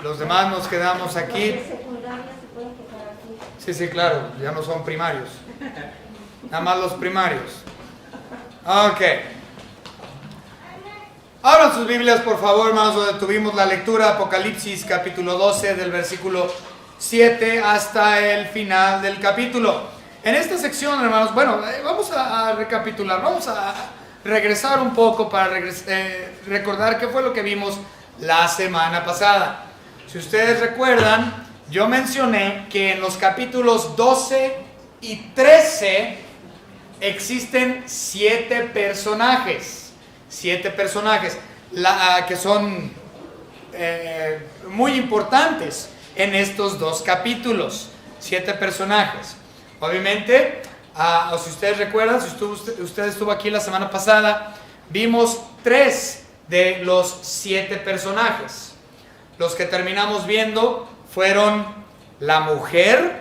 Los demás nos quedamos aquí. Sí, sí, claro, ya no son primarios. Nada más los primarios. Ok. Abran sus Biblias, por favor, hermanos, donde tuvimos la lectura, Apocalipsis capítulo 12, del versículo 7 hasta el final del capítulo. En esta sección, hermanos, bueno, vamos a recapitular, vamos a regresar un poco para recordar qué fue lo que vimos la semana pasada. Si ustedes recuerdan, yo mencioné que en los capítulos 12 y 13 existen 7 personajes. 7 personajes que son muy importantes en estos dos capítulos. 7 personajes. Obviamente, si ustedes recuerdan, si usted estuvo aquí la semana pasada, vimos 3 de los 7 personajes. Los que terminamos viendo fueron la mujer,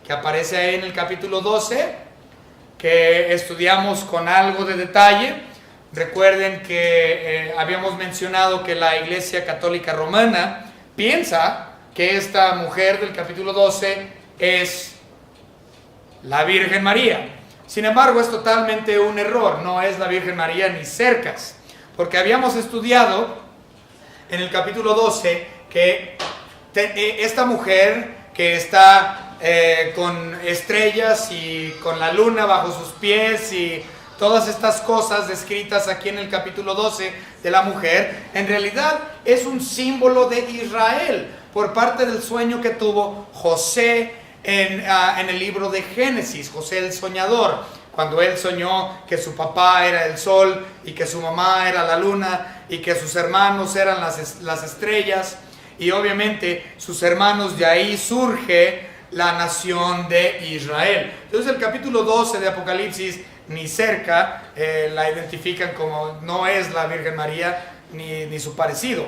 que aparece ahí en el capítulo 12, que estudiamos con algo de detalle. Recuerden que habíamos mencionado que la Iglesia Católica Romana piensa que esta mujer del capítulo 12 es la Virgen María. Sin embargo, es totalmente un error, no es la Virgen María ni cercas, porque habíamos estudiado en el capítulo 12 que esta mujer que está con estrellas y con la luna bajo sus pies y todas estas cosas descritas aquí en el capítulo 12 de la mujer, en realidad es un símbolo de Israel por parte del sueño que tuvo José en el libro de Génesis, José el soñador, cuando él soñó que su papá era el sol y que su mamá era la luna y que sus hermanos eran las estrellas, y obviamente sus hermanos, de ahí surge la nación de Israel. Entonces el capítulo 12 de Apocalipsis ni cerca la identifican como, no es la Virgen María ni su parecido,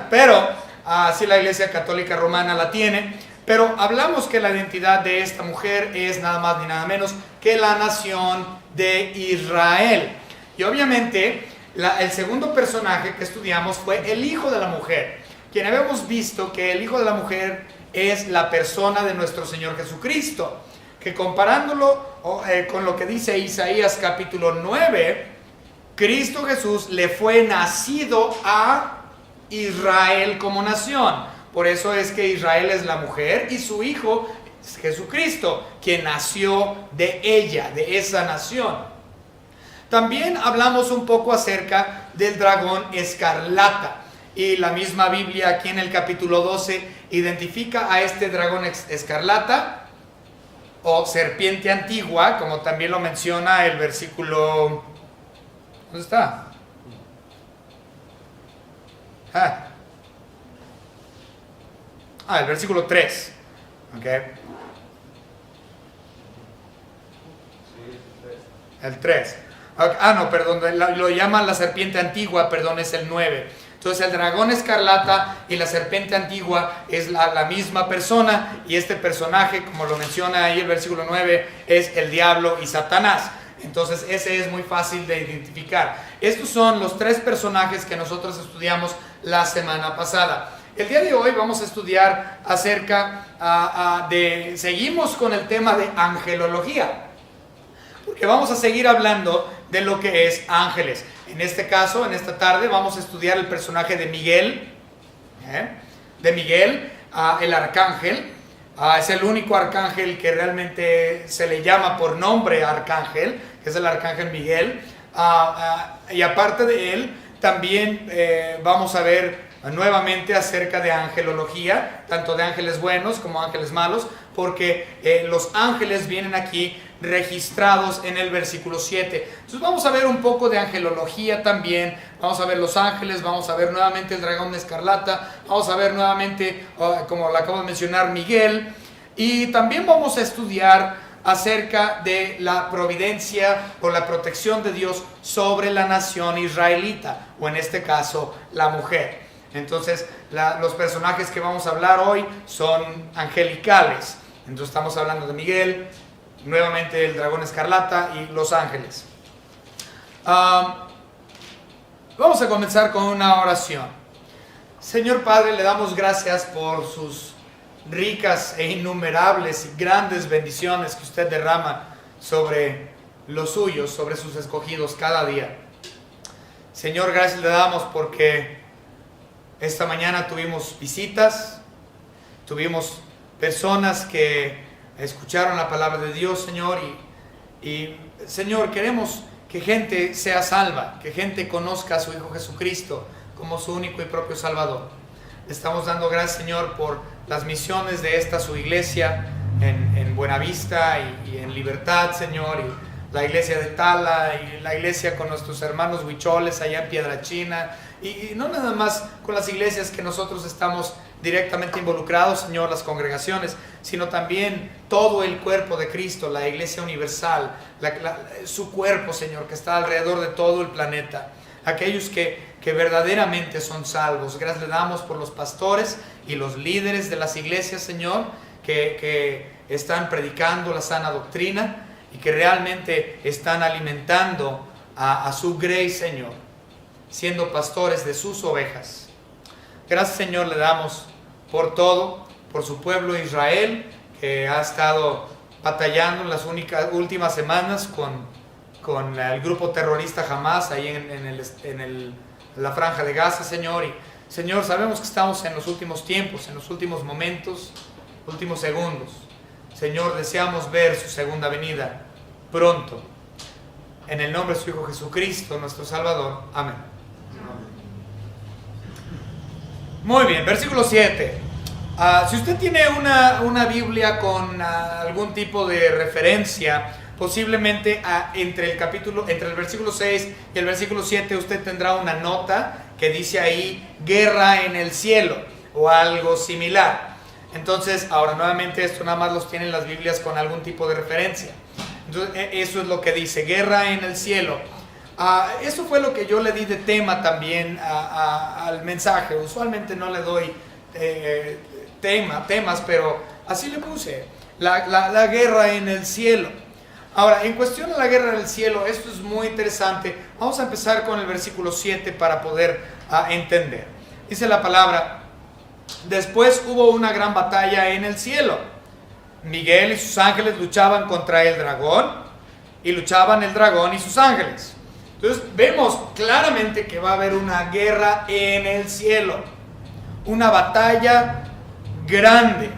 pero así la Iglesia Católica Romana la tiene. Pero hablamos que la identidad de esta mujer es nada más ni nada menos que la nación de Israel. Y obviamente el segundo personaje que estudiamos fue el hijo de la mujer, quien habíamos visto que el hijo de la mujer es la persona de nuestro Señor Jesucristo, que comparándolo con lo que dice Isaías capítulo 9, Cristo Jesús le fue nacido a Israel como nación. Por eso es que Israel es la mujer y su hijo es Jesucristo, quien nació de ella, de esa nación. También hablamos un poco acerca del dragón escarlata. Y la misma Biblia aquí en el capítulo 12 identifica a este dragón escarlata o serpiente antigua, como también lo menciona el versículo... ¿Dónde está? El versículo 3. Okay. El 3. No, perdón, lo llaman la serpiente antigua, perdón, es el 9. Entonces el dragón escarlata y la serpiente antigua es la misma persona, y este personaje, como lo menciona ahí el versículo 9, es el diablo y Satanás. Entonces ese es muy fácil de identificar. Estos son los 3 personajes que nosotros estudiamos la semana pasada. El día de hoy vamos a estudiar acerca seguimos con el tema de angelología, porque vamos a seguir hablando de lo que es ángeles. En este caso, en esta tarde, vamos a estudiar el personaje de Miguel, el arcángel. Es el único arcángel que realmente se le llama por nombre arcángel, que es el arcángel Miguel. Y aparte de él, también vamos a ver nuevamente acerca de angelología, tanto de ángeles buenos como ángeles malos, porque los ángeles vienen aquí registrados en el versículo 7. Entonces vamos a ver un poco de angelología también, vamos a ver los ángeles, vamos a ver nuevamente el dragón de escarlata, vamos a ver nuevamente, como lo acabo de mencionar, Miguel, y también vamos a estudiar acerca de la providencia o la protección de Dios sobre la nación israelita, o en este caso la mujer. Entonces los personajes que vamos a hablar hoy son angelicales. Entonces estamos hablando de Miguel, nuevamente el dragón escarlata y los ángeles. Vamos a comenzar con una oración. Señor Padre, le damos gracias por sus ricas e innumerables y grandes bendiciones que usted derrama sobre los suyos, sobre sus escogidos cada día. Señor, gracias le damos porque esta mañana tuvimos visitas, tuvimos personas que escucharon la palabra de Dios, Señor, y Señor, queremos que gente sea salva, que gente conozca a su Hijo Jesucristo como su único y propio Salvador. Le estamos dando gracias, Señor, por las misiones de esta su iglesia en Buenavista y en Libertad, Señor, y la iglesia de Tala, y la iglesia con nuestros hermanos huicholes allá en Piedra China, y no nada más con las iglesias que nosotros estamos directamente involucrados, Señor, las congregaciones, sino también todo el cuerpo de Cristo, la iglesia universal, su cuerpo, Señor, que está alrededor de todo el planeta, aquellos que verdaderamente son salvos. Gracias le damos por los pastores y los líderes de las iglesias, Señor, que están predicando la sana doctrina y que realmente están alimentando a su grey, Señor, siendo pastores de sus ovejas. Gracias, Señor, le damos por todo, por su pueblo Israel, que ha estado batallando en las últimas semanas con el grupo terrorista Hamas ahí en la franja de Gaza, Señor. Y Señor, sabemos que estamos en los últimos tiempos, en los últimos momentos, últimos segundos. Señor, deseamos ver su segunda venida pronto. En el nombre de su Hijo Jesucristo, nuestro Salvador. Amén. Muy bien, versículo 7. Si usted tiene una Biblia con algún tipo de referencia, posiblemente entre el versículo 6 y el versículo 7 usted tendrá una nota que dice ahí guerra en el cielo o algo similar. Entonces, ahora nuevamente esto nada más los tienen las Biblias con algún tipo de referencia. Entonces, eso es lo que dice, guerra en el cielo. Eso fue lo que yo le di de tema también al mensaje. Usualmente no le doy temas, pero así le puse, la guerra en el cielo. Ahora, en cuestión de la guerra en el cielo, esto es muy interesante. Vamos a empezar con el versículo 7 para poder entender. Dice la palabra: después hubo una gran batalla en el cielo. Miguel y sus ángeles luchaban contra el dragón, y luchaban el dragón y sus ángeles. Entonces vemos claramente que va a haber una guerra en el cielo, una batalla grande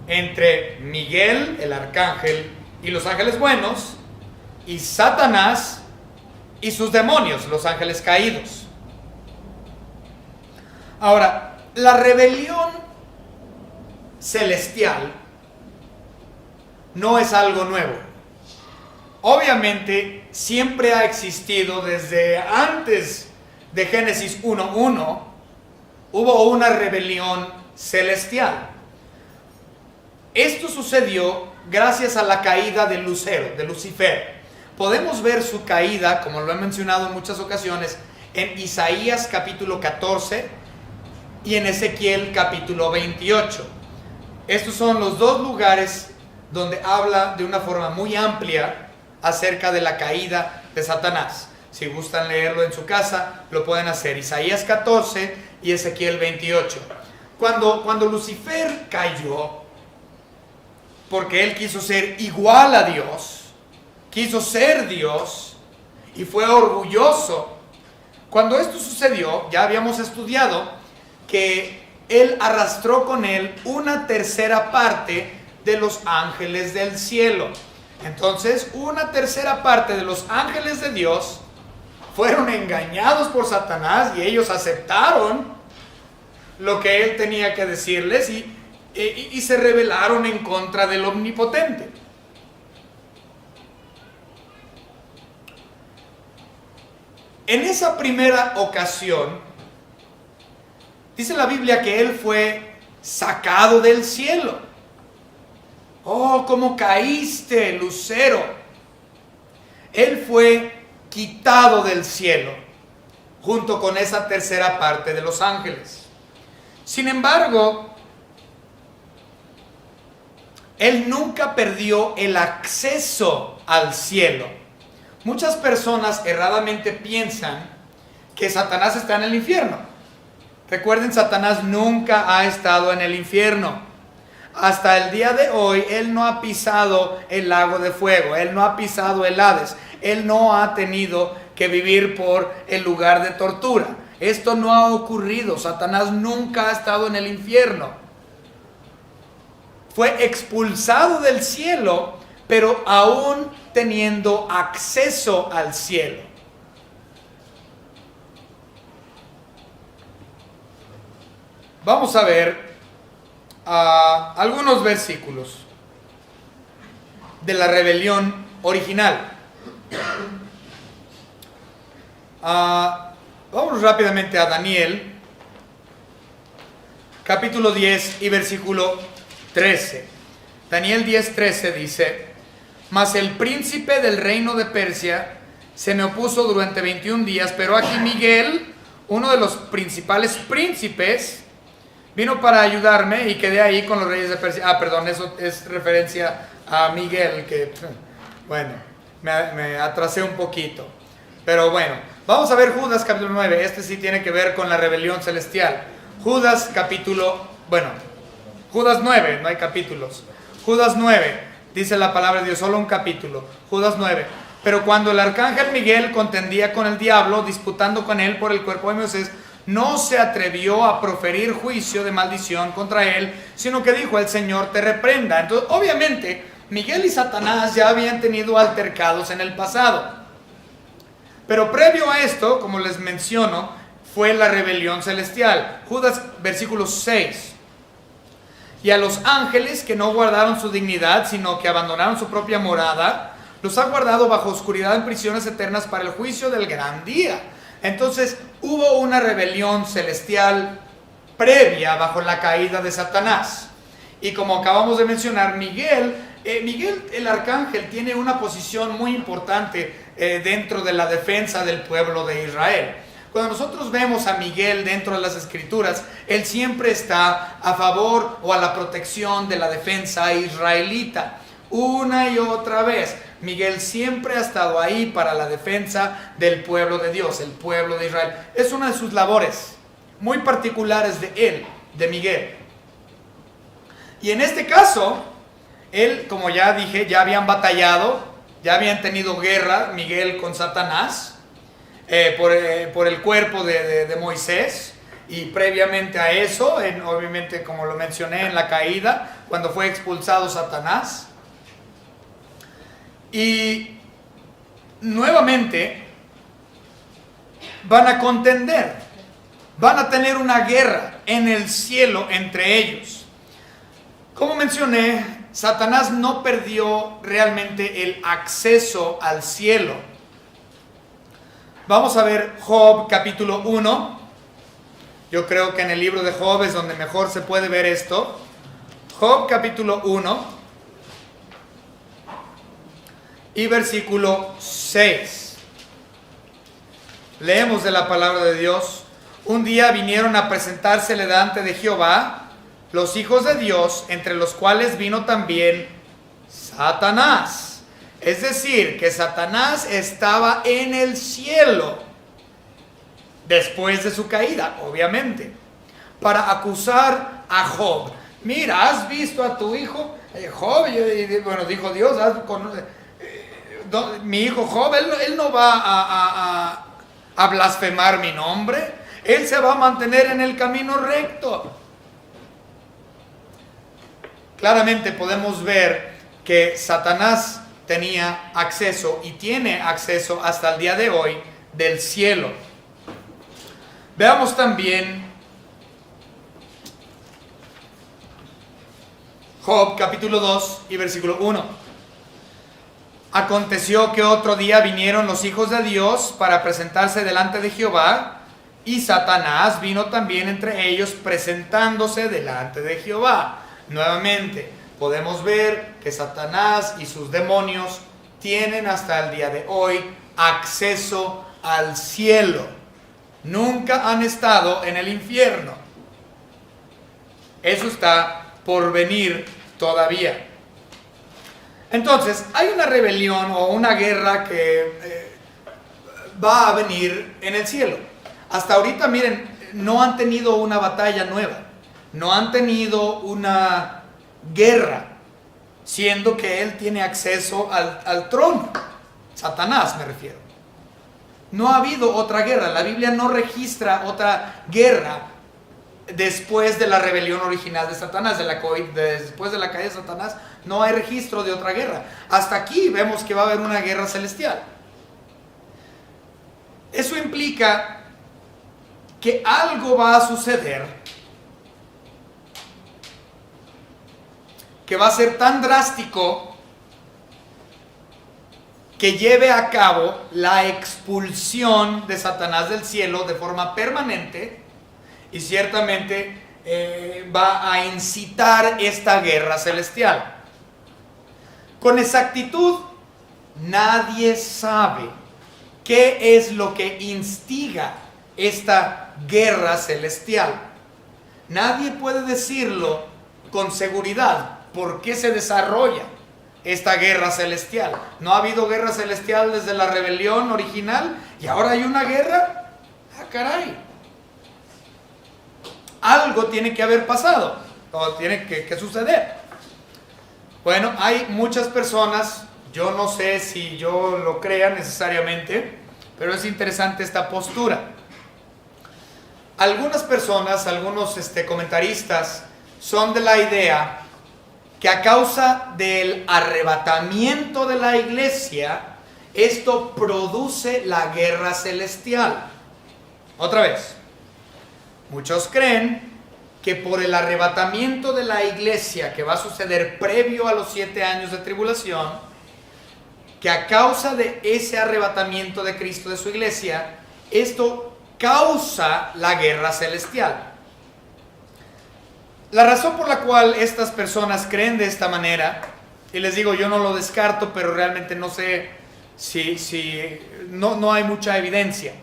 entre Miguel, el arcángel, y los ángeles buenos, y Satanás y sus demonios, los ángeles caídos. Ahora, la rebelión celestial no es algo nuevo. Obviamente siempre ha existido desde antes de Génesis 1:1. Hubo una rebelión celestial. Esto sucedió gracias a la caída de Lucero, de Lucifer. Podemos ver su caída, como lo he mencionado en muchas ocasiones, en Isaías capítulo 14 y en Ezequiel capítulo 28. Estos son los dos lugares donde habla de una forma muy amplia acerca de la caída de Satanás. Si gustan leerlo en su casa, lo pueden hacer. Isaías 14 y Ezequiel 28. Cuando Lucifer cayó, porque él quiso ser igual a Dios, quiso ser Dios y fue orgulloso. Cuando esto sucedió, ya habíamos estudiado que él arrastró con él una tercera parte de los ángeles del cielo. Entonces, una tercera parte de los ángeles de Dios fueron engañados por Satanás y ellos aceptaron lo que él tenía que decirles y se rebelaron en contra del Omnipotente. En esa primera ocasión, dice la Biblia que él fue sacado del cielo. Oh, cómo caíste, Lucero. Él fue quitado del cielo, junto con esa tercera parte de los ángeles. Sin embargo, él nunca perdió el acceso al cielo. Muchas personas erradamente piensan que Satanás está en el infierno, Recuerden, Satanás nunca ha estado en el infierno. Hasta el día de hoy, él no ha pisado el lago de fuego, él no ha pisado el Hades, él no ha tenido que vivir por el lugar de tortura. Esto no ha ocurrido. Satanás nunca ha estado en el infierno. Fue expulsado del cielo, pero aún teniendo acceso al cielo. Vamos a ver algunos versículos de la rebelión original. Vamos rápidamente a Daniel, capítulo 10 y versículo 13. Daniel 10:13 dice: mas el príncipe del reino de Persia se me opuso durante 21 días, pero aquí Miguel, uno de los principales príncipes, vino para ayudarme y quedé ahí con los reyes de Persia. Perdón, eso es referencia a Miguel, que, bueno, me atrasé un poquito. Pero bueno, vamos a ver Judas capítulo 9. Este sí tiene que ver con la rebelión celestial. Judas 9, no hay capítulos. Judas 9, dice la palabra de Dios, solo un capítulo. Judas 9. Pero cuando el arcángel Miguel contendía con el diablo, disputando con él por el cuerpo de Moisés, no se atrevió a proferir juicio de maldición contra él, sino que dijo: el Señor te reprenda. Entonces, obviamente, Miguel y Satanás ya habían tenido altercados en el pasado. Pero previo a esto, como les menciono, fue la rebelión celestial. Judas, versículo 6. Y a los ángeles que no guardaron su dignidad, sino que abandonaron su propia morada, los ha guardado bajo oscuridad en prisiones eternas para el juicio del gran día. Entonces, hubo una rebelión celestial previa bajo la caída de Satanás. Y como acabamos de mencionar, Miguel, el arcángel, tiene una posición muy importante dentro de la defensa del pueblo de Israel. Cuando nosotros vemos a Miguel dentro de las escrituras, él siempre está a favor o a la protección de la defensa israelita. Una y otra vez, Miguel siempre ha estado ahí para la defensa del pueblo de Dios, el pueblo de Israel. Es una de sus labores muy particulares de él, de Miguel. Y en este caso, él, como ya dije, ya habían batallado, ya habían tenido guerra Miguel con Satanás por el cuerpo de Moisés. Y previamente a eso, obviamente, como lo mencioné, en la caída, cuando fue expulsado Satanás. Y nuevamente van a contender, van a tener una guerra en el cielo entre ellos. Como mencioné, Satanás no perdió realmente el acceso al cielo. Vamos a ver Job capítulo 1. Yo creo que en el libro de Job es donde mejor se puede ver esto. Job capítulo 1 y versículo 6. Leemos de la palabra de Dios: un día vinieron a presentarse delante de Jehová los hijos de Dios, entre los cuales vino también Satanás. Es decir, que Satanás estaba en el cielo después de su caída, obviamente, para acusar a Job. Mira, ¿has visto a tu hijo Job? Bueno, dijo Dios, mi hijo Job, él no va a blasfemar mi nombre, él se va a mantener en el camino recto. Claramente podemos ver que Satanás tenía acceso y tiene acceso hasta el día de hoy del cielo. Veamos también Job capítulo 2 y versículo 1. Aconteció que otro día vinieron los hijos de Dios para presentarse delante de Jehová, y Satanás vino también entre ellos presentándose delante de Jehová. Nuevamente podemos ver que Satanás y sus demonios tienen hasta el día de hoy acceso al cielo. Nunca han estado en el infierno. Eso está por venir todavía. Entonces, hay una rebelión o una guerra que va a venir en el cielo. Hasta ahorita, miren, no han tenido una batalla nueva, no han tenido una guerra, siendo que él tiene acceso al trono. Satanás me refiero. No ha habido otra guerra. La Biblia no registra otra guerra después de la rebelión original de Satanás, después de la caída de Satanás. No hay registro de otra guerra. Hasta aquí vemos que va a haber una guerra celestial. Eso implica que algo va a suceder que va a ser tan drástico que lleve a cabo la expulsión de Satanás del cielo de forma permanente, y ciertamente va a incitar esta guerra celestial. Con exactitud, nadie sabe qué es lo que instiga esta guerra celestial. Nadie puede decirlo con seguridad. ¿Por qué se desarrolla esta guerra celestial? ¿No ha habido guerra celestial desde la rebelión original y ahora hay una guerra? ¡Ah, caray! Algo tiene que haber pasado, o tiene que suceder. Bueno, hay muchas personas, yo no sé si yo lo crea necesariamente, pero es interesante esta postura. Algunas personas, algunos comentaristas, son de la idea que a causa del arrebatamiento de la iglesia, esto produce la guerra celestial. Otra vez, muchos creen que por el arrebatamiento de la iglesia que va a suceder previo a los 7 años de tribulación, que a causa de ese arrebatamiento de Cristo de su iglesia, esto causa la guerra celestial. La razón por la cual estas personas creen de esta manera, y les digo, yo no lo descarto, pero realmente no sé si no hay mucha evidencia,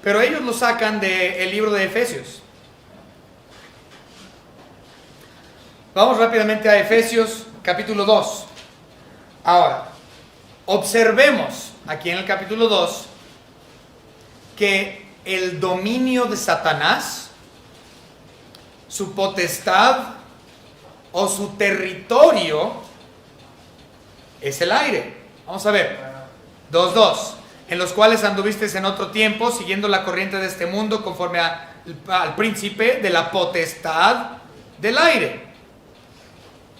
pero ellos lo sacan del libro de Efesios. Vamos rápidamente a Efesios capítulo 2. Ahora, observemos aquí en el capítulo 2 que el dominio de Satanás, su potestad o su territorio es el aire. Vamos a ver. 2:2. En los cuales anduvisteis en otro tiempo, siguiendo la corriente de este mundo, conforme al príncipe de la potestad del aire,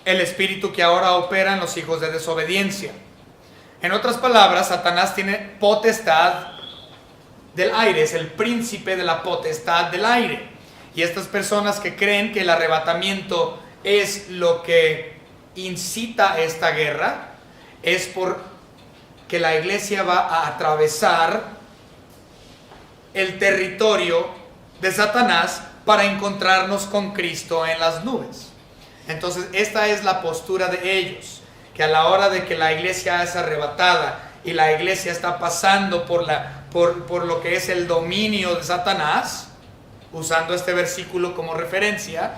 el espíritu que ahora opera en los hijos de desobediencia. En otras palabras, Satanás tiene potestad del aire, es el príncipe de la potestad del aire. Y estas personas que creen que el arrebatamiento es lo que incita esta guerra, es porque la iglesia va a atravesar el territorio de Satanás para encontrarnos con Cristo en las nubes. Entonces, esta es la postura de ellos, que a la hora de que la iglesia es arrebatada y la iglesia está pasando por lo que es el dominio de Satanás, usando este versículo como referencia,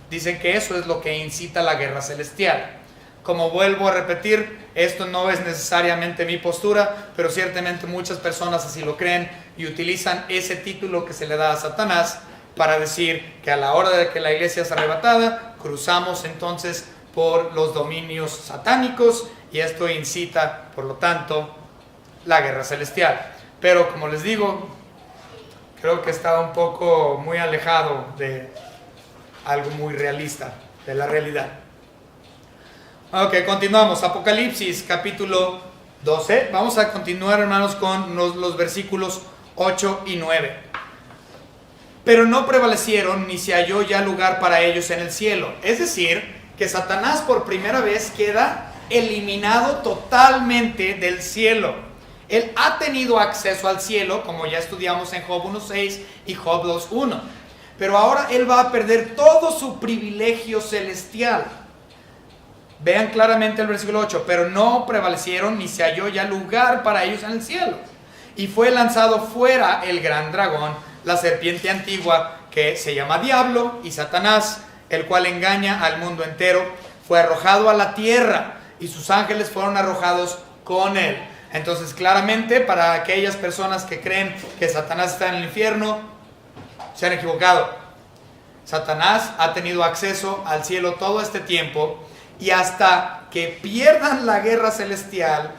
dicen que eso es lo que incita la guerra celestial. Como vuelvo a repetir, esto no es necesariamente mi postura, pero ciertamente muchas personas así lo creen y utilizan ese título que se le da a Satanás para decir que a la hora de que la iglesia es arrebatada, cruzamos entonces por los dominios satánicos y esto incita, por lo tanto, la guerra celestial. Pero como les digo, creo que está un poco muy alejado de algo muy realista, de la realidad. Ok, continuamos. Apocalipsis capítulo 12. Vamos a continuar, hermanos, con los versículos 8 y 9. Pero no prevalecieron, ni se halló ya lugar para ellos en el cielo. Es decir, que Satanás por primera vez queda eliminado totalmente del cielo. Él ha tenido acceso al cielo, como ya estudiamos en Job 1:6 y Job 2:1. Pero ahora él va a perder todo su privilegio celestial. Vean claramente el versículo 8. Pero no prevalecieron, ni se halló ya lugar para ellos en el cielo. Y fue lanzado fuera el gran dragón, la serpiente antigua, que se llama Diablo y Satanás, el cual engaña al mundo entero. Fue arrojado a la tierra y sus ángeles fueron arrojados con él. Entonces, claramente, para aquellas personas que creen que Satanás está en el infierno, Se han equivocado. Satanás ha tenido acceso al cielo todo este tiempo, y hasta que pierdan la guerra celestial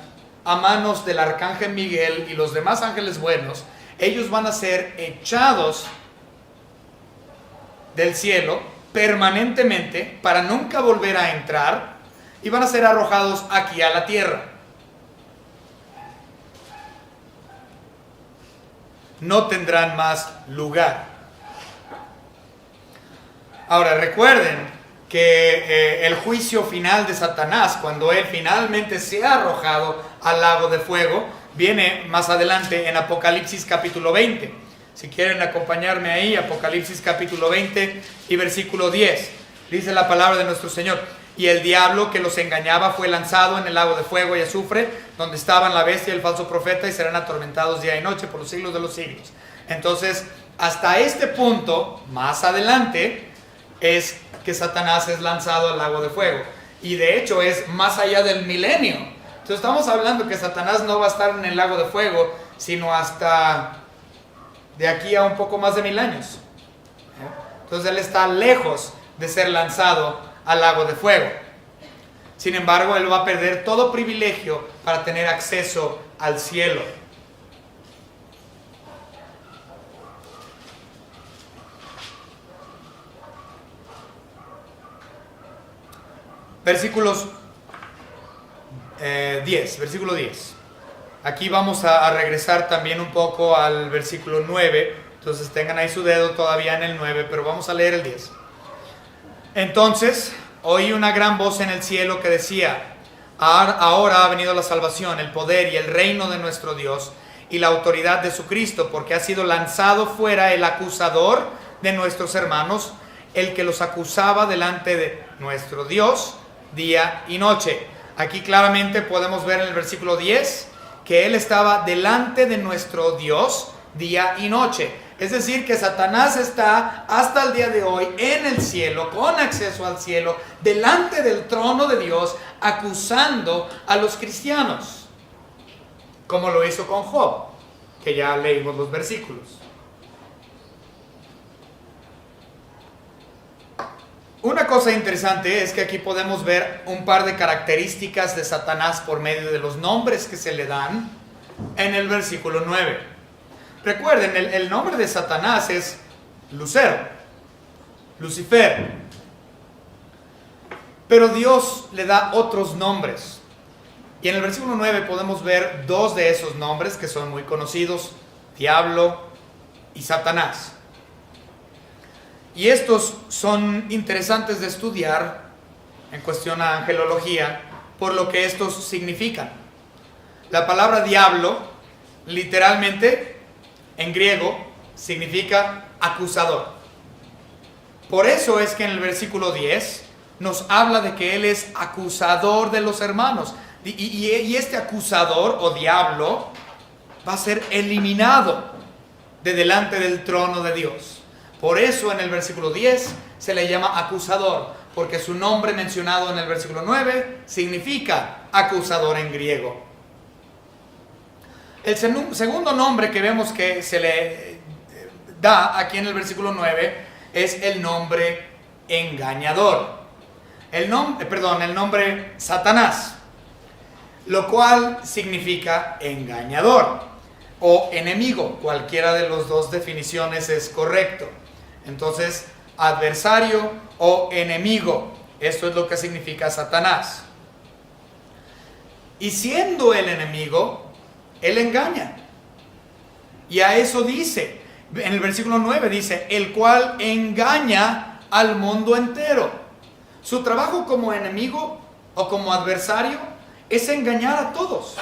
a manos del arcángel Miguel y los demás ángeles buenos, ellos van a ser echados del cielo permanentemente para nunca volver a entrar, y van a ser arrojados aquí a la tierra. No tendrán más lugar. Ahora recuerden que el juicio final de Satanás, cuando él finalmente se ha arrojado al lago de fuego, viene más adelante en Apocalipsis capítulo 20. Si quieren acompañarme ahí, Apocalipsis capítulo 20 y versículo 10. Dice la palabra de nuestro Señor: y el diablo que los engañaba fue lanzado en el lago de fuego y azufre, donde estaban la bestia y el falso profeta, y serán atormentados día y noche por los siglos de los siglos. Entonces, hasta este punto, más adelante, es que Satanás es lanzado al lago de fuego. Y de hecho es más allá del milenio. Entonces estamos hablando que Satanás no va a estar en el lago de fuego, sino hasta de aquí a un poco más de 1000 años. Entonces él está lejos de ser lanzado al lago de fuego. Sin embargo, él va a perder todo privilegio para tener acceso al cielo. Versículo 10. Aquí vamos a regresar también un poco al versículo 9. Entonces tengan ahí su dedo todavía en el 9, pero vamos a leer el 10. Entonces oí una gran voz en el cielo que decía: ahora ha venido la salvación, el poder y el reino de nuestro Dios y la autoridad de su Cristo, porque ha sido lanzado fuera el acusador de nuestros hermanos, el que los acusaba delante de nuestro Dios día y noche. Aquí claramente podemos ver en el versículo 10 que él estaba delante de nuestro Dios día y noche. Es decir, que Satanás está hasta el día de hoy en el cielo, con acceso al cielo, delante del trono de Dios, acusando a los cristianos, como lo hizo con Job, que ya leímos los versículos. Una cosa interesante es que aquí podemos ver un par de características de Satanás por medio de los nombres que se le dan en el versículo 9. Recuerden, el nombre de Satanás es Lucero, Lucifer. Pero Dios le da otros nombres. Y en el versículo 9 podemos ver dos de esos nombres que son muy conocidos: Diablo y Satanás. Y estos son interesantes de estudiar en cuestión a angelología, por lo que estos significan. La palabra diablo, literalmente, en griego, significa acusador. Por eso es que en el versículo 10 nos habla de que él es acusador de los hermanos. Y este acusador o diablo va a ser eliminado de delante del trono de Dios. Por eso en el versículo 10 se le llama acusador, porque su nombre mencionado en el versículo 9 significa acusador en griego. El segundo nombre que vemos que se le da aquí en el versículo 9 es el nombre engañador. El nombre Satanás, lo cual significa engañador o enemigo. Cualquiera de las dos definiciones es correcto. Entonces, adversario o enemigo, esto es lo que significa Satanás. Y siendo el enemigo, él engaña. Y a eso dice, en el versículo 9 dice: el cual engaña al mundo entero. Su trabajo como enemigo o como adversario es engañar a todos.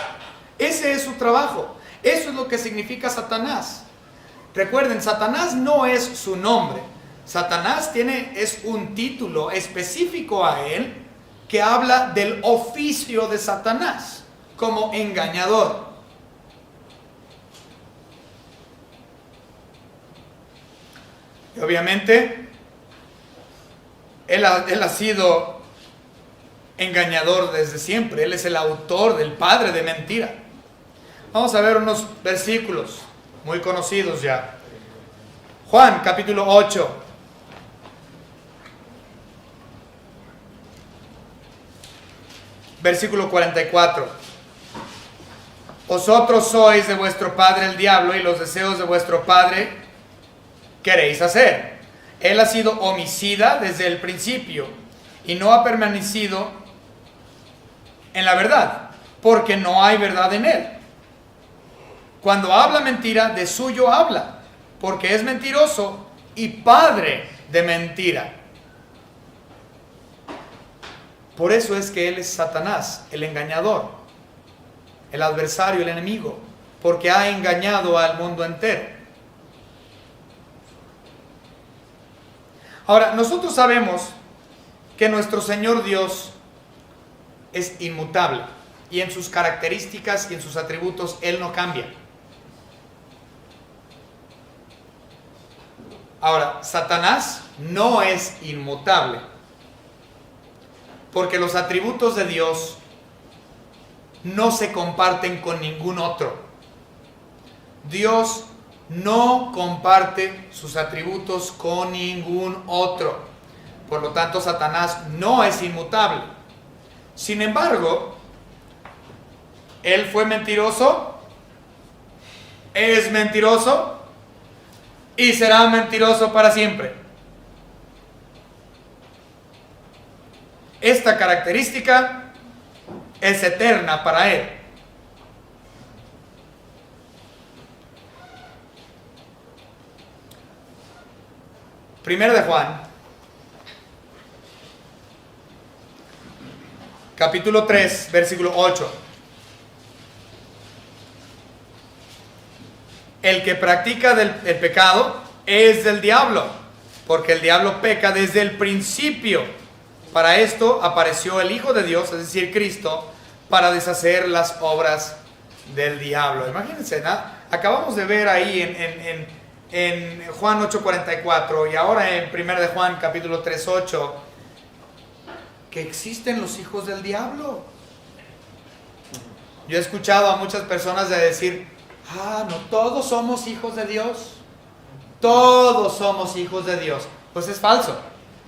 Ese es su trabajo. Eso es lo que significa Satanás. Recuerden, Satanás no es su nombre. Satanás es un título específico a él que habla del oficio de Satanás como engañador. Y obviamente él ha sido engañador desde siempre. Él es el autor del padre de mentira. Vamos a ver unos versículos muy conocidos ya. Juan capítulo 8. Versículo 44. Vosotros sois de vuestro padre el diablo, y los deseos de vuestro padre queréis hacer. Él ha sido homicida desde el principio y no ha permanecido en la verdad, porque no hay verdad en él. Cuando habla mentira, de suyo habla, porque es mentiroso y padre de mentira. Por eso es que él es Satanás, el engañador, el adversario, el enemigo, porque ha engañado al mundo entero. Ahora, nosotros sabemos que nuestro Señor Dios es inmutable, y en sus características y en sus atributos Él no cambia. Ahora, Satanás no es inmutable, porque los atributos de Dios no se comparten con ningún otro. Dios no comparte sus atributos con ningún otro. Por lo tanto, Satanás no es inmutable. Sin embargo, él fue mentiroso, es mentiroso y será mentiroso para siempre. Esta característica es eterna para él. Primero de Juan, capítulo 3, versículo 8. El que practica el pecado es del diablo, porque el diablo peca desde el principio. Para esto apareció el Hijo de Dios, es decir, Cristo, para deshacer las obras del diablo. Imagínense, ¿no? Acabamos de ver ahí en Juan 8:44 y ahora en 1 de Juan capítulo 3:8 que existen los hijos del diablo. Yo he escuchado a muchas personas de decir: no, todos somos hijos de Dios. Todos somos hijos de Dios. Pues es falso.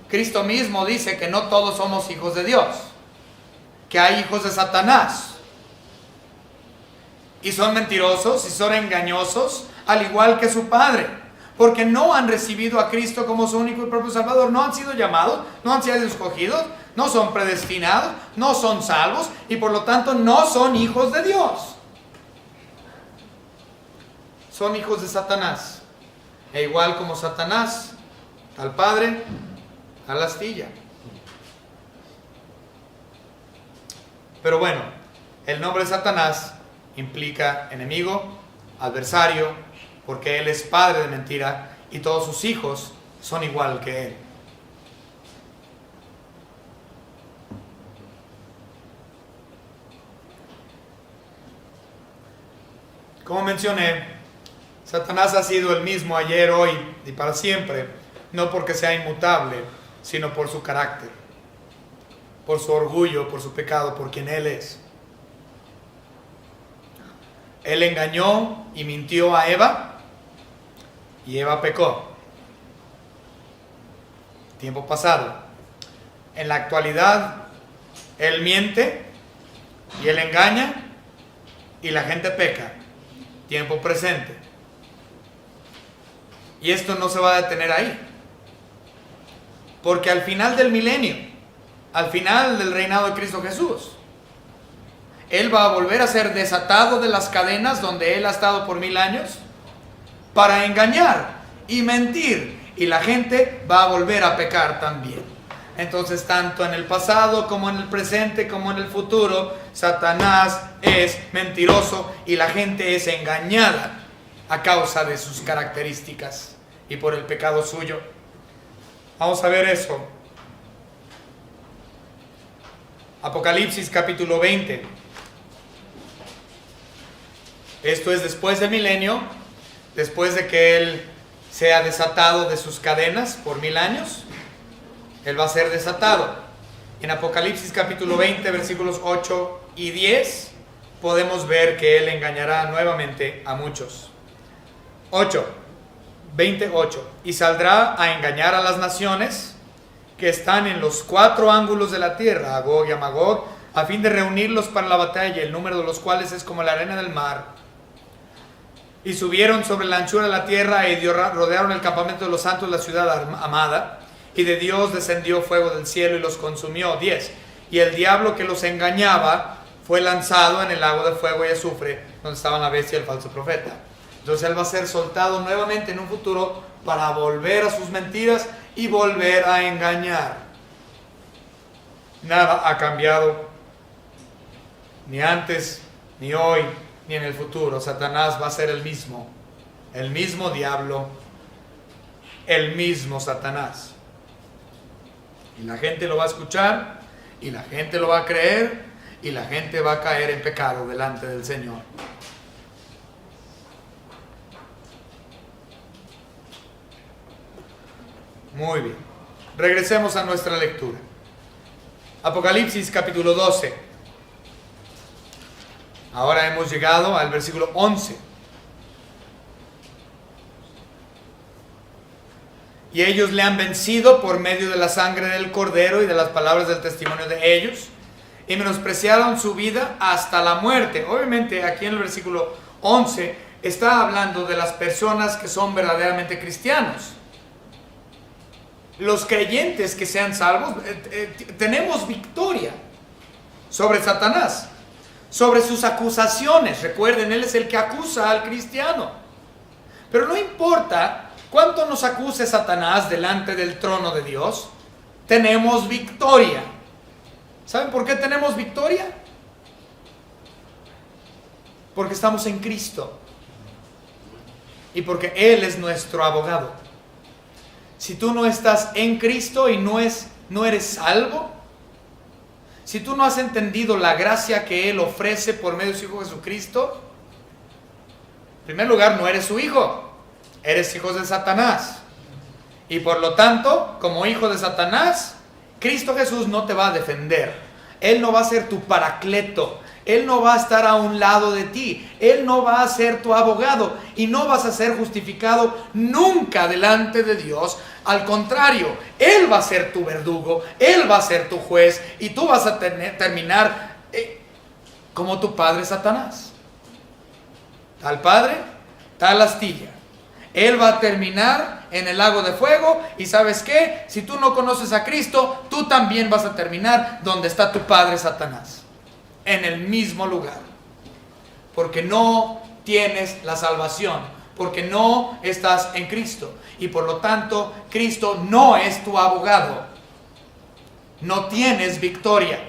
Cristo mismo dice que no todos somos hijos de Dios, que hay hijos de Satanás. Y son mentirosos y son engañosos, al igual que su padre, porque no han recibido a Cristo como su único y propio Salvador. No han sido llamados, no han sido escogidos, no son predestinados, no son salvos y por lo tanto no son hijos de Dios. Son hijos de Satanás. E igual como Satanás, al padre, a la astilla. Pero bueno, el nombre de Satanás implica enemigo, adversario, porque él es padre de mentira y todos sus hijos son igual que él. Como mencioné, Satanás ha sido el mismo ayer, hoy y para siempre, no porque sea inmutable, sino por su carácter, por su orgullo, por su pecado, por quien él es. Él engañó y mintió a Eva, y Eva pecó. Tiempo pasado. En la actualidad, él miente y él engaña y la gente peca. Tiempo presente. Y esto no se va a detener ahí, porque al final del milenio, al final del reinado de Cristo Jesús, él va a volver a ser desatado de las cadenas donde él ha estado por 1000 años para engañar y mentir, y la gente va a volver a pecar también. Entonces, tanto en el pasado como en el presente como en el futuro, Satanás es mentiroso y la gente es engañada a causa de sus características y por el pecado suyo. Vamos a ver eso. Apocalipsis capítulo 20. Esto es después del milenio, después de que él sea desatado de sus cadenas por 1000 años. Él va a ser desatado. En Apocalipsis capítulo 20, versículos 8 y 10, podemos ver que él engañará nuevamente a muchos. 8. 28. Y saldrá a engañar a las naciones que están en los 4 ángulos de la tierra, a Gog y a Magog, a fin de reunirlos para la batalla, el número de los cuales es como la arena del mar. Y subieron sobre la anchura de la tierra y rodearon el campamento de los santos, la ciudad amada. Y de Dios descendió fuego del cielo y los consumió. 10. Y el diablo que los engañaba fue lanzado en el lago de fuego y azufre, donde estaban la bestia y el falso profeta. Entonces él va a ser soltado nuevamente en un futuro para volver a sus mentiras y volver a engañar. Nada ha cambiado, ni antes, ni hoy, ni en el futuro. Satanás va a ser el mismo diablo, el mismo Satanás. Y la gente lo va a escuchar, y la gente lo va a creer, y la gente va a caer en pecado delante del Señor. Muy bien. Regresemos a nuestra lectura. Apocalipsis capítulo 12. Ahora hemos llegado al versículo 11. Y ellos le han vencido por medio de la sangre del Cordero y de las palabras del testimonio de ellos, y menospreciaron su vida hasta la muerte. Obviamente aquí en el versículo 11 está hablando de las personas que son verdaderamente cristianos. Los creyentes que sean salvos, tenemos victoria sobre Satanás, sobre sus acusaciones. Recuerden, él es el que acusa al cristiano. Pero no importa cuánto nos acuse Satanás delante del trono de Dios, tenemos victoria. ¿Saben por qué tenemos victoria? Porque estamos en Cristo y porque Él es nuestro abogado. Si tú no estás en Cristo y no eres salvo, si tú no has entendido la gracia que Él ofrece por medio de su Hijo Jesucristo, en primer lugar no eres su hijo, eres hijo de Satanás. Y por lo tanto, como hijo de Satanás, Cristo Jesús no te va a defender. Él no va a ser tu paracleto. Él no va a estar a un lado de ti. Él no va a ser tu abogado. Y no vas a ser justificado nunca delante de Dios. Al contrario, Él va a ser tu verdugo. Él va a ser tu juez. Y tú vas a terminar como tu padre Satanás. Tal padre, tal astilla. Él va a terminar en el lago de fuego. Y ¿sabes qué? Si tú no conoces a Cristo, tú también vas a terminar donde está tu padre Satanás. En el mismo lugar. Porque no tienes la salvación. Porque no estás en Cristo. Y por lo tanto, Cristo no es tu abogado. No tienes victoria.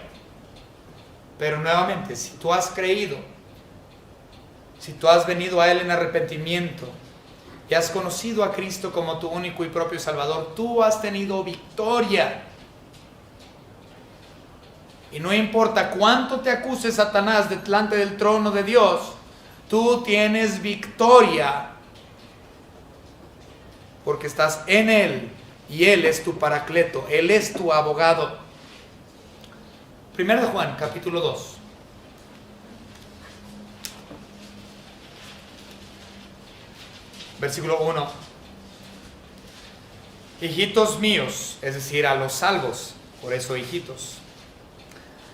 Pero nuevamente, si tú has creído, si tú has venido a Él en arrepentimiento y has conocido a Cristo como tu único y propio Salvador, tú has tenido victoria. Y no importa cuánto te acuse Satanás delante del trono de Dios, tú tienes victoria. Porque estás en Él y Él es tu paracleto, Él es tu abogado. 1 de Juan, capítulo 2. Versículo 1. Hijitos míos, es decir, a los salvos, por eso hijitos.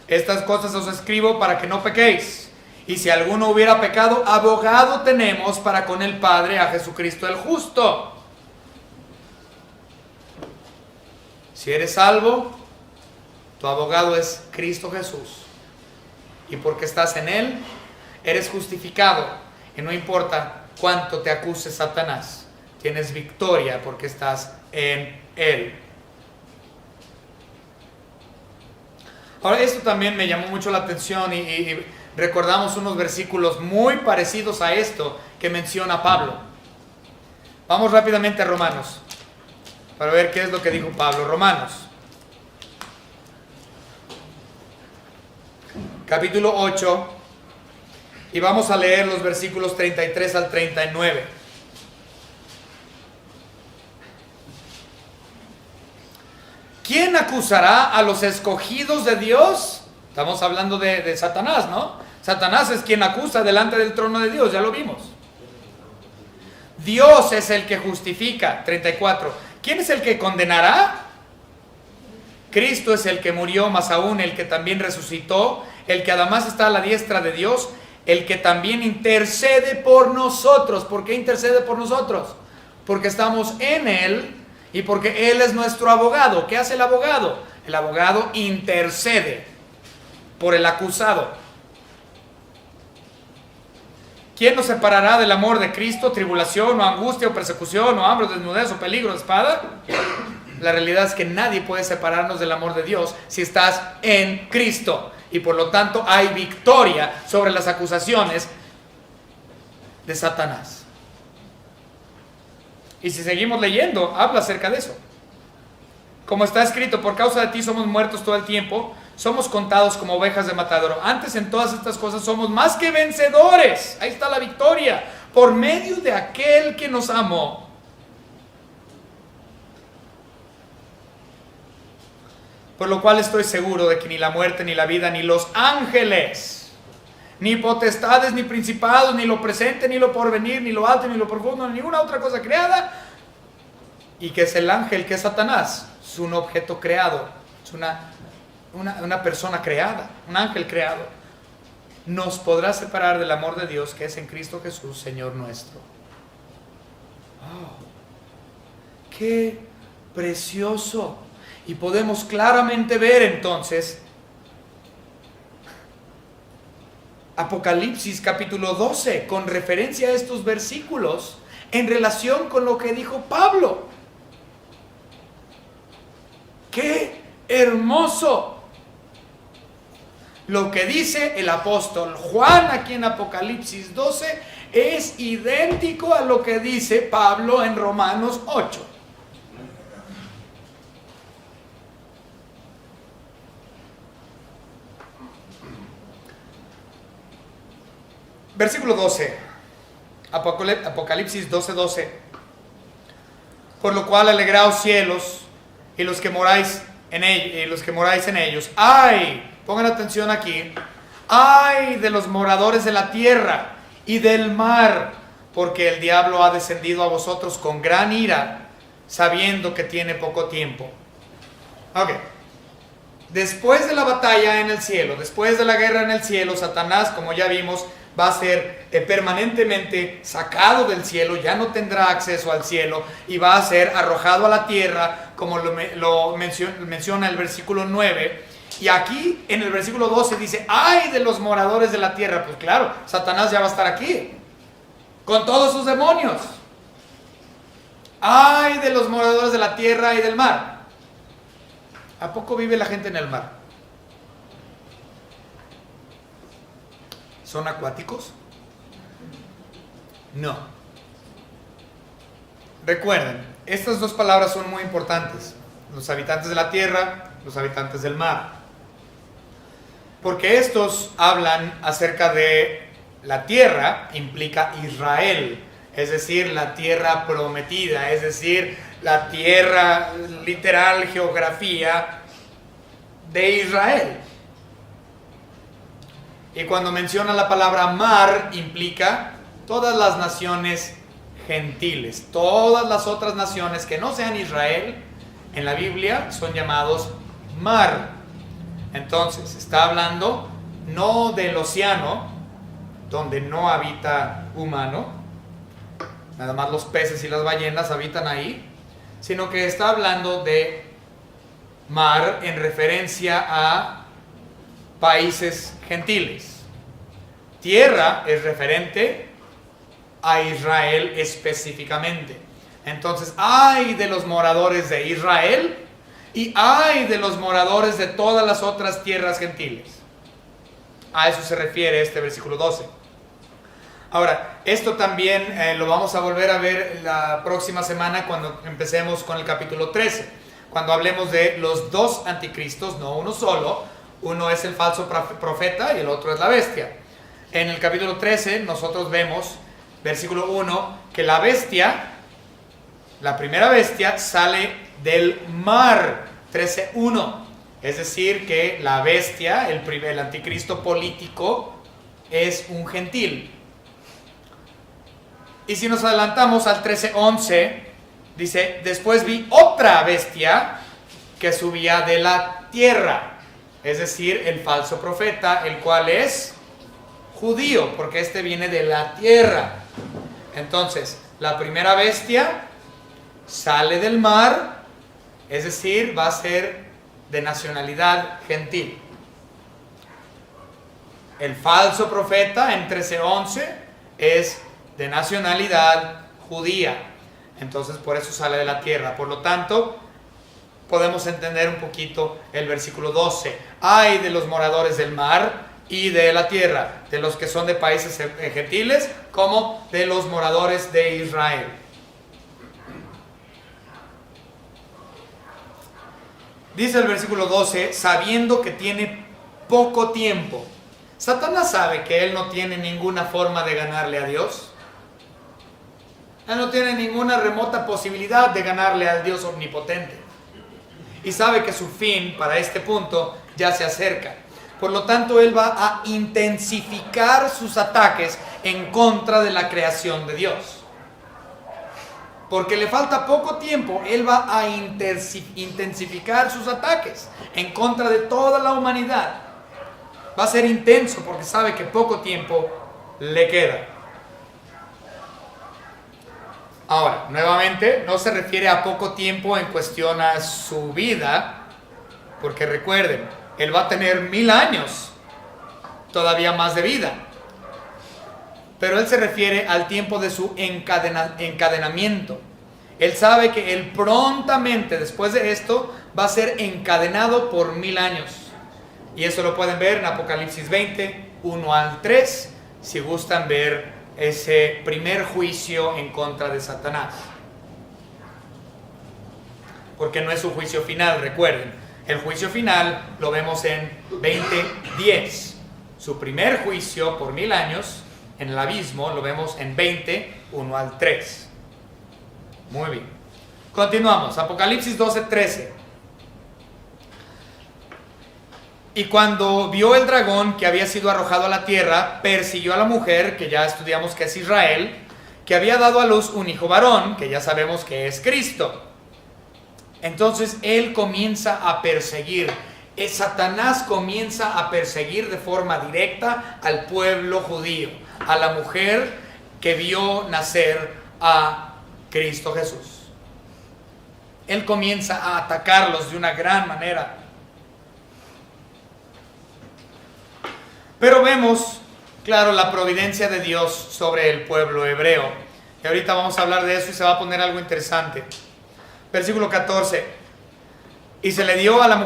Estas cosas os escribo para que no pequéis. Y si alguno hubiera pecado, abogado tenemos para con el Padre, a Jesucristo el justo. Si eres salvo, tu abogado es Cristo Jesús. Y porque estás en Él, eres justificado. Y no importa cuánto te acuse Satanás, tienes victoria porque estás en Él. Ahora, esto también me llamó mucho la atención y recordamos unos versículos muy parecidos a esto que menciona Pablo. Vamos rápidamente a Romanos para ver qué es lo que dijo Pablo. Romanos, capítulo 8, y vamos a leer los versículos 33 al 39. ¿Quién acusará a los escogidos de Dios? Estamos hablando de Satanás, ¿no? Satanás es quien acusa delante del trono de Dios, ya lo vimos. Dios es el que justifica. 34. ¿Quién es el que condenará? Cristo es el que murió, más aún el que también resucitó, el que además está a la diestra de Dios, el que también intercede por nosotros. ¿Por qué intercede por nosotros? Porque estamos en Él y porque Él es nuestro abogado. ¿Qué hace el abogado? El abogado intercede por el acusado. ¿Quién nos separará del amor de Cristo? ¿Tribulación o angustia o persecución o hambre o desnudez o peligro de espada? La realidad es que nadie puede separarnos del amor de Dios si estás en Cristo. Y por lo tanto hay victoria sobre las acusaciones de Satanás. Y si seguimos leyendo, habla acerca de eso. Como está escrito, por causa de ti somos muertos todo el tiempo, somos contados como ovejas de matadero. Antes en todas estas cosas somos más que vencedores. Ahí está la victoria, por medio de aquel que nos amó. Por lo cual estoy seguro de que ni la muerte, ni la vida, ni los ángeles, ni potestades, ni principados, ni lo presente, ni lo porvenir, ni lo alto, ni lo profundo, ni ninguna otra cosa creada, y que es el ángel, que es Satanás, es un objeto creado, es una persona creada, un ángel creado, nos podrá separar del amor de Dios que es en Cristo Jesús, Señor nuestro. Oh, ¡qué precioso! Y podemos claramente ver entonces Apocalipsis capítulo 12 con referencia a estos versículos en relación con lo que dijo Pablo. ¡Qué hermoso! Lo que dice el apóstol Juan aquí en Apocalipsis 12 es idéntico a lo que dice Pablo en Romanos 8. Versículo 12, Apocalipsis 12:12. Por lo cual alegraos cielos y los que moráis en ellos. ¡Ay! Pongan atención aquí. ¡Ay de los moradores de la tierra y del mar! Porque el diablo ha descendido a vosotros con gran ira, sabiendo que tiene poco tiempo. Ok. Después de la batalla en el cielo, después de la guerra en el cielo, Satanás, como ya vimos, va a ser permanentemente sacado del cielo, ya no tendrá acceso al cielo y va a ser arrojado a la tierra, como lo menciona el versículo 9. Y aquí en el versículo 12 dice, ¡ay de los moradores de la tierra! Pues claro, Satanás ya va a estar aquí, con todos sus demonios. ¡Ay de los moradores de la tierra y del mar! ¿A poco vive la gente en el mar? ¿Son acuáticos? No. Recuerden, estas dos palabras son muy importantes. Los habitantes de la tierra, los habitantes del mar. Porque estos hablan acerca de la tierra, implica Israel. Es decir, la tierra prometida. Es decir, la tierra literal, geografía de Israel. Y cuando menciona la palabra mar, implica todas las naciones gentiles. Todas las otras naciones que no sean Israel, en la Biblia son llamados mar. Entonces, está hablando no del océano, donde no habita humano, nada más los peces y las ballenas habitan ahí, sino que está hablando de mar en referencia a países gentiles. Tierra es referente a Israel específicamente. Entonces, ay de los moradores de Israel y ay de los moradores de todas las otras tierras gentiles. A eso se refiere este versículo 12. Ahora, esto también lo vamos a volver a ver la próxima semana cuando empecemos con el capítulo 13, cuando hablemos de los dos anticristos, no uno solo. Uno es el falso profeta y el otro es la bestia. En el capítulo 13 nosotros vemos, versículo 1, que la bestia, la primera bestia, sale del mar. 13:1. Es decir, que la bestia, el anticristo político, es un gentil. Y si nos adelantamos al 13:11, dice, después vi otra bestia que subía de la tierra, es decir, el falso profeta, el cual es judío, porque este viene de la tierra. Entonces, la primera bestia sale del mar, es decir, va a ser de nacionalidad gentil. El falso profeta en 13:11 es de nacionalidad judía. Entonces, por eso sale de la tierra. Por lo tanto, podemos entender un poquito el versículo 12. Ay de los moradores del mar y de la tierra, de los que son de países gentiles, como de los moradores de Israel. Dice el versículo 12, sabiendo que tiene poco tiempo. Satanás sabe que él no tiene ninguna forma de ganarle a Dios. Él no tiene ninguna remota posibilidad de ganarle al Dios omnipotente. Y sabe que su fin para este punto ya se acerca. Por lo tanto, él va a intensificar sus ataques en contra de la creación de Dios. Porque le falta poco tiempo, él va a intensificar sus ataques en contra de toda la humanidad. Va a ser intenso porque sabe que poco tiempo le queda. Ahora, nuevamente, no se refiere a poco tiempo en cuestión a su vida, porque recuerden, él va a tener 1000 años todavía más de vida. Pero él se refiere al tiempo de su encadenamiento. Él sabe que él prontamente después de esto va a ser encadenado por 1000 años. Y eso lo pueden ver en Apocalipsis 20, 1 al 3, si gustan ver ese primer juicio en contra de Satanás. Porque no es un juicio final, recuerden. El juicio final lo vemos en 20:10. Su primer juicio por 1000 años en el abismo lo vemos en 20, 1 al 3. Muy bien. Continuamos. Apocalipsis 12:13. Y cuando vio el dragón que había sido arrojado a la tierra, persiguió a la mujer, que ya estudiamos que es Israel, que había dado a luz un hijo varón, que ya sabemos que es Cristo. Entonces él comienza a perseguir. Satanás comienza a perseguir de forma directa al pueblo judío, a la mujer que vio nacer a Cristo Jesús. Él comienza a atacarlos de una gran manera. Pero vemos, claro, la providencia de Dios sobre el pueblo hebreo. Y ahorita vamos a hablar de eso y se va a poner algo interesante. Versículo 14. Y se le dieron a la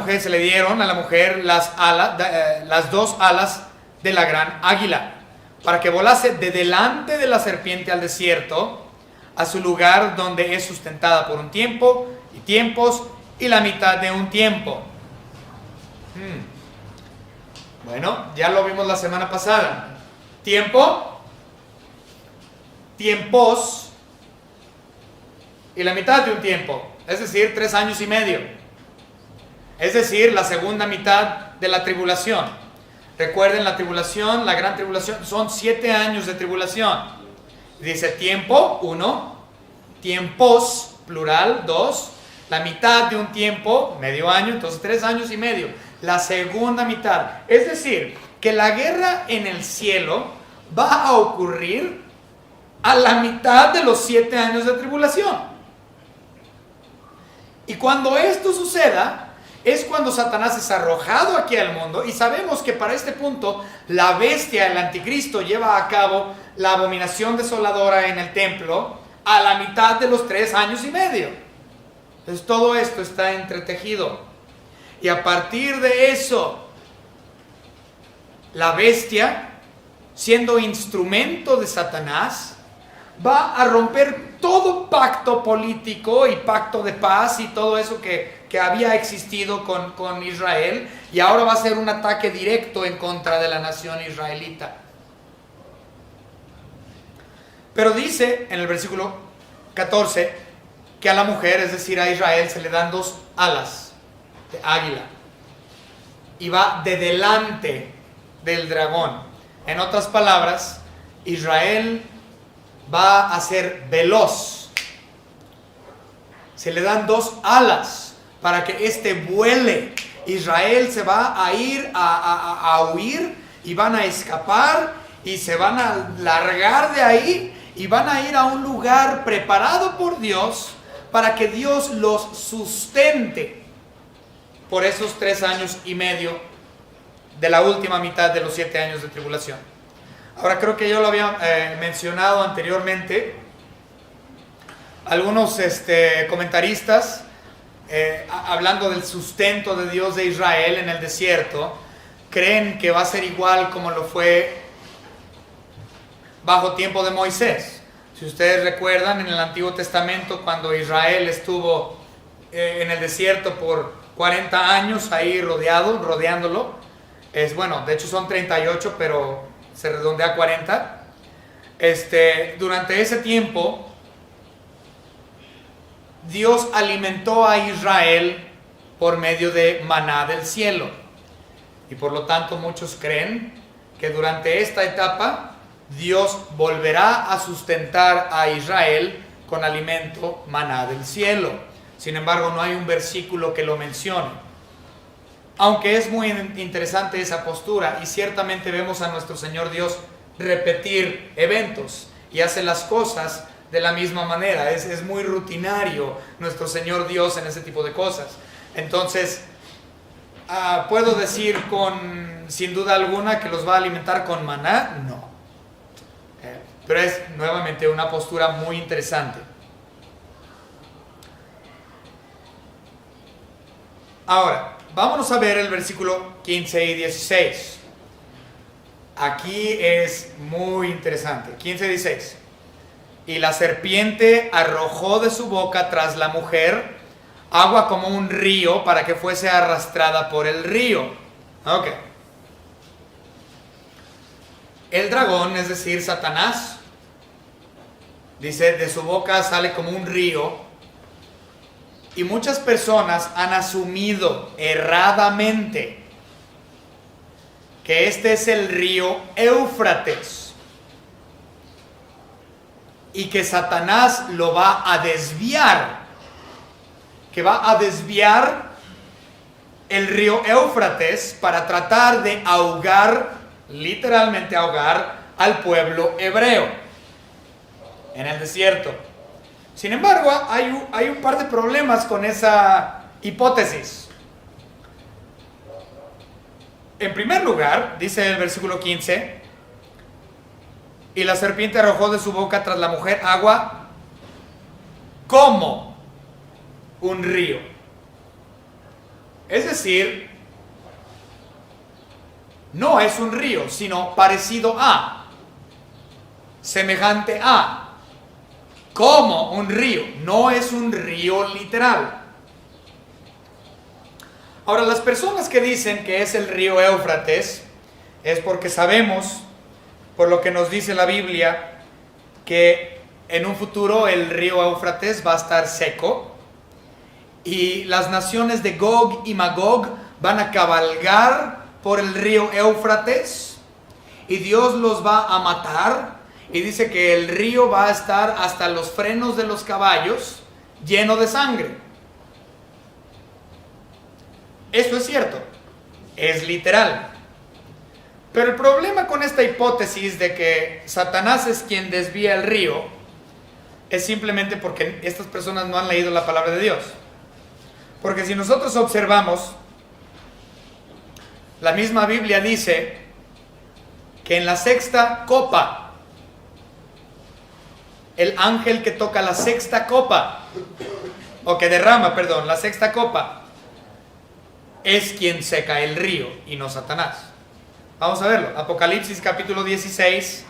mujer las dos alas de la gran águila, para que volase de delante de la serpiente al desierto, a su lugar donde es sustentada por un tiempo y tiempos y la mitad de un tiempo. Bueno, ya lo vimos la semana pasada. Tiempo, tiempos y la mitad de un tiempo, es decir, 3 años y medio. Es decir, la segunda mitad de la tribulación. Recuerden, la tribulación, la gran tribulación, son 7 años de tribulación. Dice tiempo, 1, tiempos, plural, 2, la mitad de un tiempo, medio año, entonces 3 años y medio. La segunda mitad. Es decir, que la guerra en el cielo va a ocurrir a la mitad de los 7 años de tribulación. Y cuando esto suceda, es cuando Satanás es arrojado aquí al mundo, y sabemos que para este punto la bestia, el anticristo, lleva a cabo la abominación desoladora en el templo a la mitad de los 3 años y medio. Entonces todo esto está entretejido. Y a partir de eso, la bestia, siendo instrumento de Satanás, va a romper todo pacto político y pacto de paz y todo eso que había existido con Israel, y ahora va a ser un ataque directo en contra de la nación israelita. Pero dice en el versículo 14 que a la mujer, es decir a Israel, se le dan 2 alas de águila y va de delante del dragón. En otras palabras, Israel va a ser veloz. Se le dan dos alas para que éste vuele. Israel se va a ir a huir y van a escapar y se van a largar de ahí y van a ir a un lugar preparado por Dios para que Dios los sustente por esos 3 años y medio de la última mitad de los 7 años de tribulación. Ahora, creo que yo lo había mencionado anteriormente. Algunos comentaristas, hablando del sustento de Dios de Israel en el desierto, creen que va a ser igual como lo fue bajo tiempo de Moisés. Si ustedes recuerdan, en el Antiguo Testamento, cuando Israel estuvo en el desierto por 40 años ahí rodeándolo, de hecho son 38, pero se redondea a 40. Durante ese tiempo, Dios alimentó a Israel por medio de maná del cielo. Y por lo tanto muchos creen que durante esta etapa Dios volverá a sustentar a Israel con alimento maná del cielo. Sin embargo, no hay un versículo que lo mencione. Aunque es muy interesante esa postura, y ciertamente vemos a nuestro Señor Dios repetir eventos y hace las cosas de la misma manera. Es muy rutinario nuestro Señor Dios en ese tipo de cosas. Entonces, ¿puedo decir sin duda alguna que los va a alimentar con maná? No. Pero es nuevamente una postura muy interesante. Ahora, vámonos a ver el versículo 15 y 16. Aquí es muy interesante. 15 y 16. Y la serpiente arrojó de su boca tras la mujer agua como un río para que fuese arrastrada por el río. Ok. El dragón, es decir, Satanás, dice, de su boca sale como un río. Y muchas personas han asumido erradamente que este es el río Éufrates y que Satanás lo va a desviar, que va a desviar el río Éufrates para tratar de literalmente ahogar al pueblo hebreo en el desierto. Sin embargo, hay un par de problemas con esa hipótesis. En primer lugar, dice el versículo 15, y la serpiente arrojó de su boca tras la mujer agua como un río. Es decir, no es un río, sino parecido a, semejante a, como un río. No es un río literal. Ahora, las personas que dicen que es el río Éufrates es porque sabemos, por lo que nos dice la Biblia, que en un futuro el río Éufrates va a estar seco y las naciones de Gog y Magog van a cabalgar por el río Éufrates y Dios los va a matar. Y dice que el río va a estar hasta los frenos de los caballos lleno de sangre. Eso es cierto, es literal. Pero el problema con esta hipótesis de que Satanás es quien desvía el río es simplemente porque estas personas no han leído la palabra de Dios. Porque si nosotros observamos, la misma Biblia dice que en la sexta copa, el ángel que toca la sexta copa, o que derrama, perdón, la sexta copa, es quien seca el río y no Satanás. Vamos a verlo. Apocalipsis capítulo 16,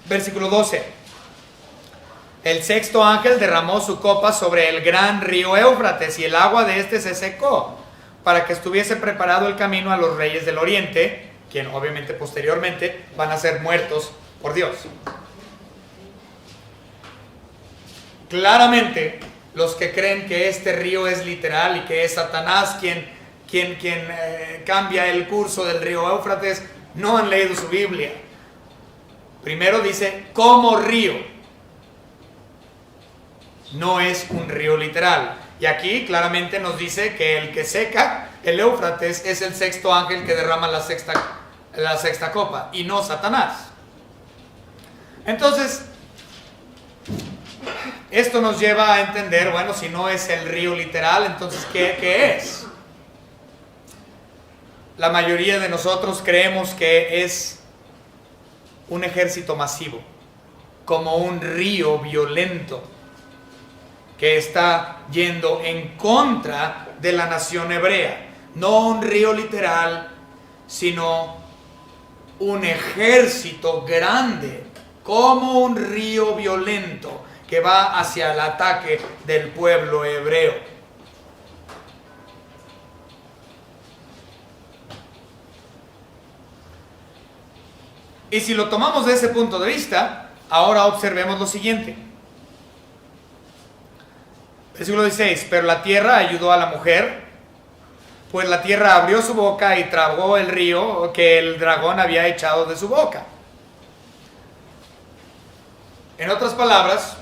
versículo 12. El sexto ángel derramó su copa sobre el gran río Éufrates y el agua de este se secó, para que estuviese preparado el camino a los reyes del oriente, quien obviamente posteriormente van a ser muertos por Dios. Claramente, los que creen que este río es literal y que es Satanás quien cambia el curso del río Éufrates, no han leído su Biblia. Primero dice como río. No es un río literal. Y aquí claramente nos dice que el que seca el Éufrates es el sexto ángel que derrama la sexta copa, y no Satanás. Entonces, esto nos lleva a entender, bueno, si no es el río literal, entonces ¿qué es? La mayoría de nosotros creemos que es un ejército masivo, como un río violento que está yendo en contra de la nación hebrea. No un río literal, sino un ejército grande, como un río violento que va hacia el ataque del pueblo hebreo. Y si lo tomamos de ese punto de vista, ahora observemos lo siguiente. Versículo 16, pero la tierra ayudó a la mujer, pues la tierra abrió su boca y tragó el río que el dragón había echado de su boca. En otras palabras,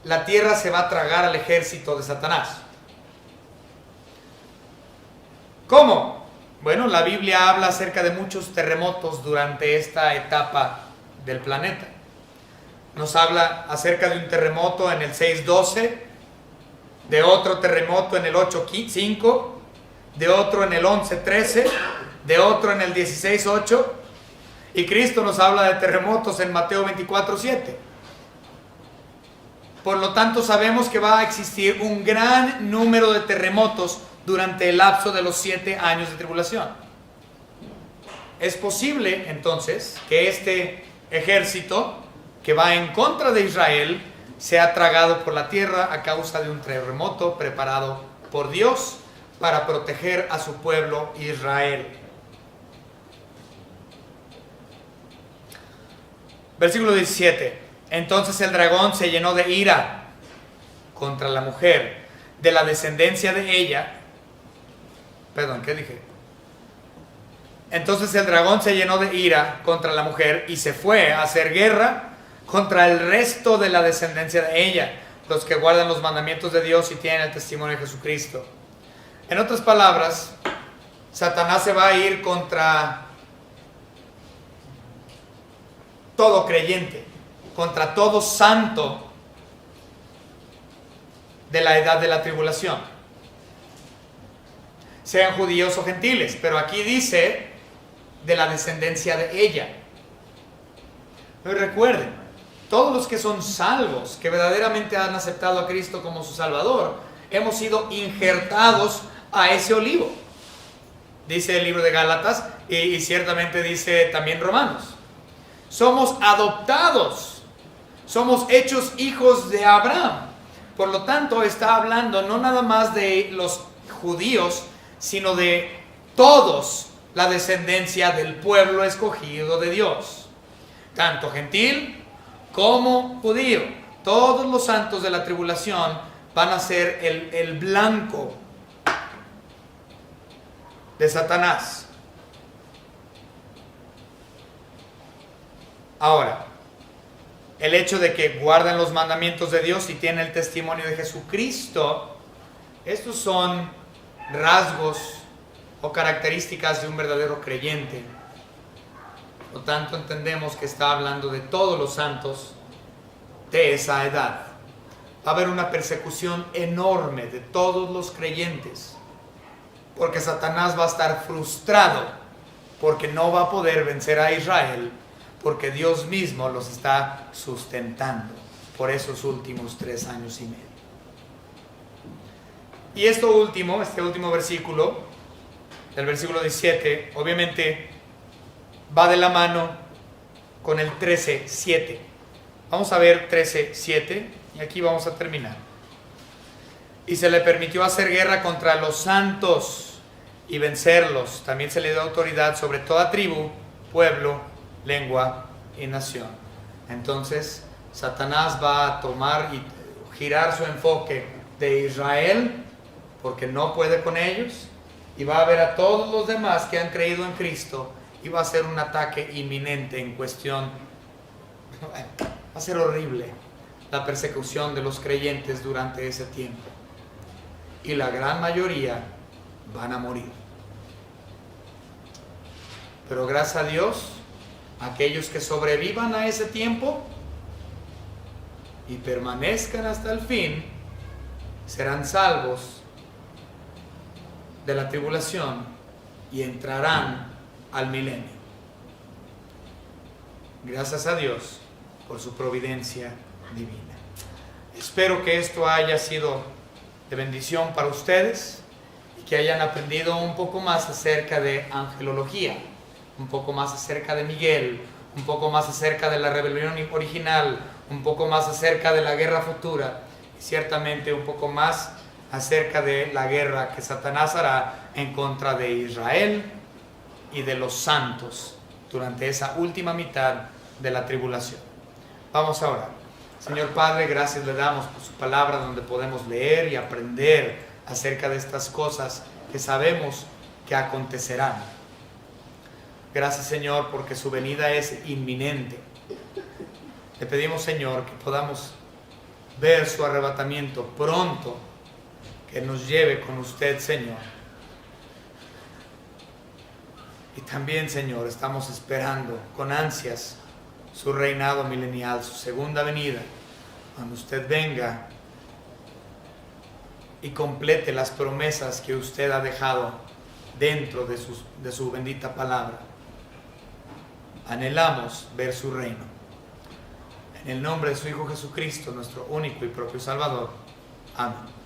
la tierra se va a tragar al ejército de Satanás. ¿Cómo? Bueno, la Biblia habla acerca de muchos terremotos durante esta etapa del planeta. Nos habla acerca de un terremoto en el 6:12, de otro terremoto en el 8:5, de otro en el 11:13, de otro en el 16:8, y Cristo nos habla de terremotos en Mateo 24:7. Por lo tanto, sabemos que va a existir un gran número de terremotos durante el lapso de los 7 años de tribulación. Es posible, entonces, que este ejército que va en contra de Israel sea tragado por la tierra a causa de un terremoto preparado por Dios para proteger a su pueblo Israel. Versículo 17. Entonces el dragón se llenó de ira contra la mujer, de la descendencia de ella. Perdón, ¿qué dije? Entonces el dragón se llenó de ira contra la mujer y se fue a hacer guerra contra el resto de la descendencia de ella, los que guardan los mandamientos de Dios y tienen el testimonio de Jesucristo. En otras palabras, Satanás se va a ir contra todo creyente, contra todo santo de la edad de la tribulación, sean judíos o gentiles, pero aquí dice de la descendencia de ella. Pero recuerden, todos los que son salvos, que verdaderamente han aceptado a Cristo como su Salvador, hemos sido injertados a ese olivo. Dice el libro de Gálatas y ciertamente dice también Romanos. Somos adoptados, somos hechos hijos de Abraham. Por lo tanto, está hablando no nada más de los judíos, sino de todos la descendencia del pueblo escogido de Dios, tanto gentil como judío. Todos los santos de la tribulación van a ser el blanco de Satanás. Ahora, el hecho de que guardan los mandamientos de Dios y tienen el testimonio de Jesucristo, estos son rasgos o características de un verdadero creyente. Por lo tanto, entendemos que está hablando de todos los santos de esa edad. Va a haber una persecución enorme de todos los creyentes, porque Satanás va a estar frustrado, porque no va a poder vencer a Israel, porque Dios mismo los está sustentando por esos últimos 3 años y medio. Y este último versículo, el versículo 17, obviamente va de la mano con el 13:7. Vamos a ver 13:7 y aquí vamos a terminar. Y se le permitió hacer guerra contra los santos y vencerlos. También se le dio autoridad sobre toda tribu, pueblo, lengua y nación. Entonces, Satanás va a tomar y girar su enfoque de Israel, porque no puede con ellos, y va a ver a todos los demás que han creído en Cristo y va a ser un ataque inminente en cuestión. Va a ser horrible la persecución de los creyentes durante ese tiempo. Y la gran mayoría van a morir. Pero gracias a Dios, aquellos que sobrevivan a ese tiempo y permanezcan hasta el fin, serán salvos de la tribulación y entrarán al milenio. Gracias a Dios por su providencia divina. Espero que esto haya sido de bendición para ustedes y que hayan aprendido un poco más acerca de angelología, un poco más acerca de Miguel, un poco más acerca de la rebelión original, un poco más acerca de la guerra futura y ciertamente un poco más acerca de la guerra que Satanás hará en contra de Israel y de los santos durante esa última mitad de la tribulación. Vamos a orar. Señor Padre, gracias le damos por su palabra donde podemos leer y aprender acerca de estas cosas que sabemos que acontecerán. Gracias, Señor, porque su venida es inminente. Le pedimos, Señor, que podamos ver su arrebatamiento pronto, que nos lleve con usted, Señor. Y también, Señor, estamos esperando con ansias su reinado milenial, su segunda venida, cuando usted venga y complete las promesas que usted ha dejado dentro de su bendita palabra. Anhelamos ver su reino. En el nombre de su Hijo Jesucristo, nuestro único y propio Salvador. Amén.